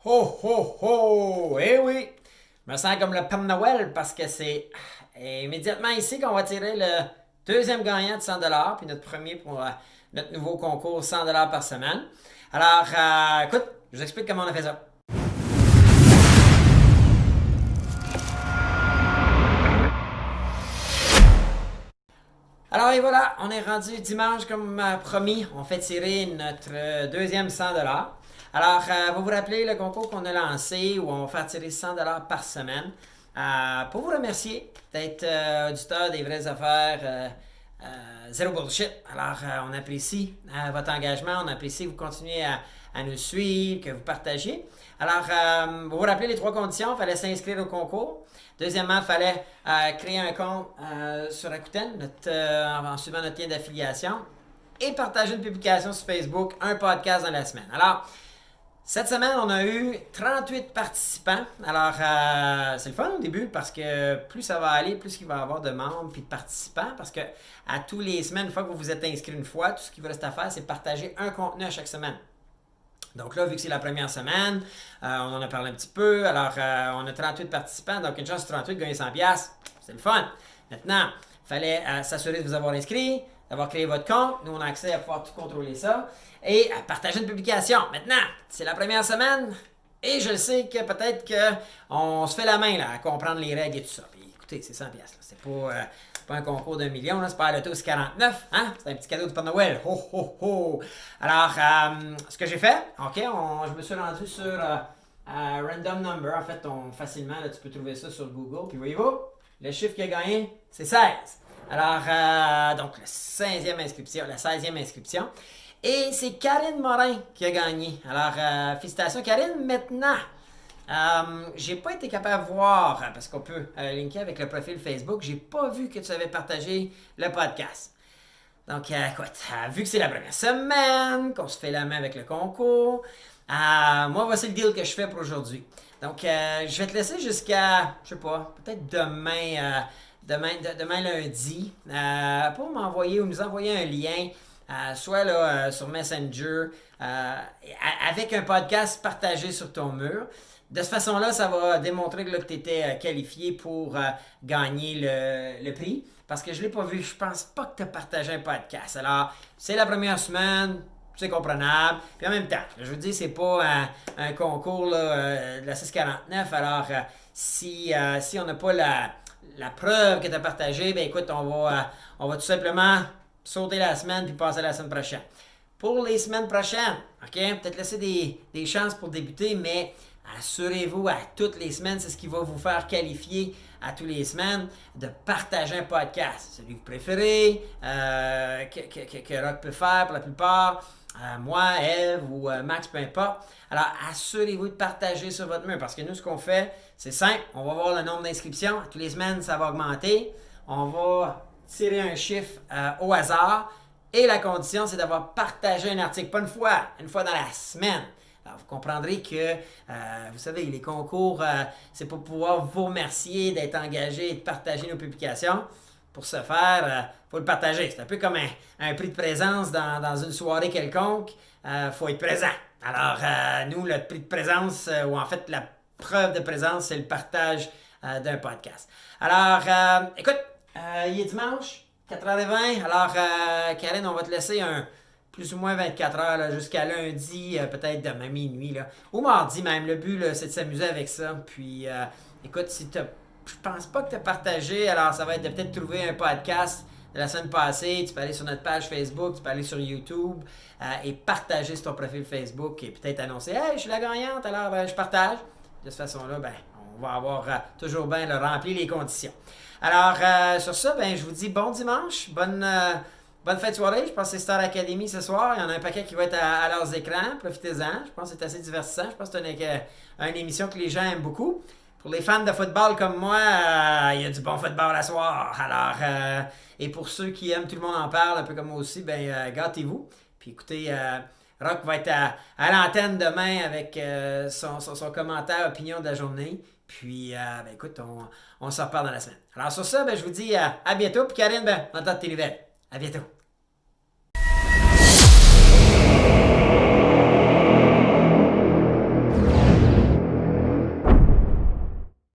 Ho, ho, ho! Eh oui! Je me sens comme le Père Noël parce que c'est immédiatement ici qu'on va tirer le deuxième gagnant de 100 puis notre premier pour notre nouveau concours 100 par semaine. Alors, écoute, je vous explique comment on a fait ça. Alors et voilà, on est rendu dimanche comme promis. On fait tirer notre deuxième 100 Alors, vous vous rappelez le concours qu'on a lancé où on va faire tirer 100 par semaine. Pour vous remercier d'être auditeur des vraies affaires, zéro bullshit. Alors, on apprécie votre engagement, on apprécie que vous continuez à nous suivre, que vous partagez. Alors, vous vous rappelez les trois conditions, il fallait s'inscrire au concours. Deuxièmement, il fallait créer un compte sur Rakuten en suivant notre lien d'affiliation et partager une publication sur Facebook, un podcast dans la semaine. Alors, cette semaine, on a eu 38 participants. Alors, c'est le fun au début parce que plus ça va aller, plus il va y avoir de membres et de participants. Parce que à tous les semaines, une fois que vous vous êtes inscrit une fois, tout ce qu'il vous reste à faire, c'est partager un contenu à chaque semaine. Donc là, vu que c'est la première semaine, on en a parlé un petit peu. Alors, on a 38 participants. Donc, une chance sur 38 de gagner 100$. C'est le fun. Maintenant, il fallait s'assurer de vous avoir inscrit, d'avoir créé votre compte. Nous, on a accès à pouvoir tout contrôler ça. Et à partager une publication. Maintenant, c'est la première semaine. Et je sais que peut-être qu'on se fait la main là, à comprendre les règles et tout ça. Puis écoutez, c'est 100$. C'est pas un concours d'1 million. Là. C'est pas à l'auto, c'est 49. Hein? C'est un petit cadeau du Père Noël. Ho, ho, ho. Alors, ce que j'ai fait, OK, je me suis rendu sur Random Number. En fait, facilement, là, tu peux trouver ça sur Google. Puis voyez-vous, le chiffre qui a gagné, c'est 16. Alors, donc, la 16e inscription. Et c'est Karine Morin qui a gagné. Alors, félicitations Karine. Maintenant, j'ai pas été capable de voir, parce qu'on peut linker avec le profil Facebook, j'ai pas vu que tu avais partagé le podcast. Donc, écoute, vu que c'est la première semaine, qu'on se fait la main avec le concours, moi, voici le deal que je fais pour aujourd'hui. Donc, je vais te laisser jusqu'à, je sais pas, peut-être demain lundi, pour m'envoyer ou nous envoyer un lien, soit là, sur Messenger, avec un podcast partagé sur ton mur. De cette façon-là, ça va démontrer que tu étais qualifié pour gagner le prix. Parce que je ne l'ai pas vu, je pense pas que tu as partagé un podcast. Alors, c'est la première semaine, c'est comprenable. Puis en même temps, je veux dire, c'est pas un concours là, de la 649. Alors, si on n'a pas la preuve que tu as partagé, ben écoute, on va tout simplement sauter la semaine puis passer à la semaine prochaine. Pour les semaines prochaines, OK, peut-être laisser des chances pour débuter, mais assurez-vous à toutes les semaines, c'est ce qui va vous faire qualifier à toutes les semaines de partager un podcast. Celui que vous préférez, que Rock peut faire pour la plupart, moi, Eve ou Max, peu importe. Alors, assurez-vous de partager sur votre mur parce que nous, ce qu'on fait, c'est simple. On va voir le nombre d'inscriptions. Toutes les semaines, ça va augmenter. On va tirer un chiffre au hasard. Et la condition, c'est d'avoir partagé un article, pas une fois dans la semaine. Alors, vous comprendrez que, vous savez, les concours, c'est pour pouvoir vous remercier d'être engagé et de partager nos publications. Pour ce faire, il faut le partager. C'est un peu comme un prix de présence dans une soirée quelconque. Il faut être présent. Alors, nous, le prix de présence, ou en fait, la preuve de présence, c'est le partage d'un podcast. Alors, écoute, il est dimanche, 4h20. Alors, Karine, on va te laisser plus ou moins 24 heures là, jusqu'à lundi, peut-être demain minuit, là, ou mardi même. Le but, là, c'est de s'amuser avec ça. Puis, écoute, je pense pas que tu as partagé, alors ça va être de peut-être trouver un podcast de la semaine passée. Tu peux aller sur notre page Facebook, tu peux aller sur YouTube et partager sur ton profil Facebook et peut-être annoncer « Hey, je suis la gagnante, alors je partage. » De cette façon-là, ben, on va avoir toujours bien rempli les conditions. Alors, sur ça, ben, je vous dis bon dimanche, bonne fin de soirée. Je pense que c'est Star Academy ce soir. Il y en a un paquet qui va être à leurs écrans. Profitez-en. Je pense que c'est assez divertissant. Je pense que c'est une émission que les gens aiment beaucoup. Pour les fans de football comme moi, il y a du bon football à soir. Alors, et pour ceux qui aiment, tout le monde en parle, un peu comme moi aussi, ben gâtez-vous. Puis écoutez, Rock va être à l'antenne demain avec son commentaire, opinion de la journée. Puis, ben écoute, on s'en reparle dans la semaine. Alors sur ça, ben, je vous dis à bientôt. Puis Karine, ben, on attend tes nouvelles. À bientôt.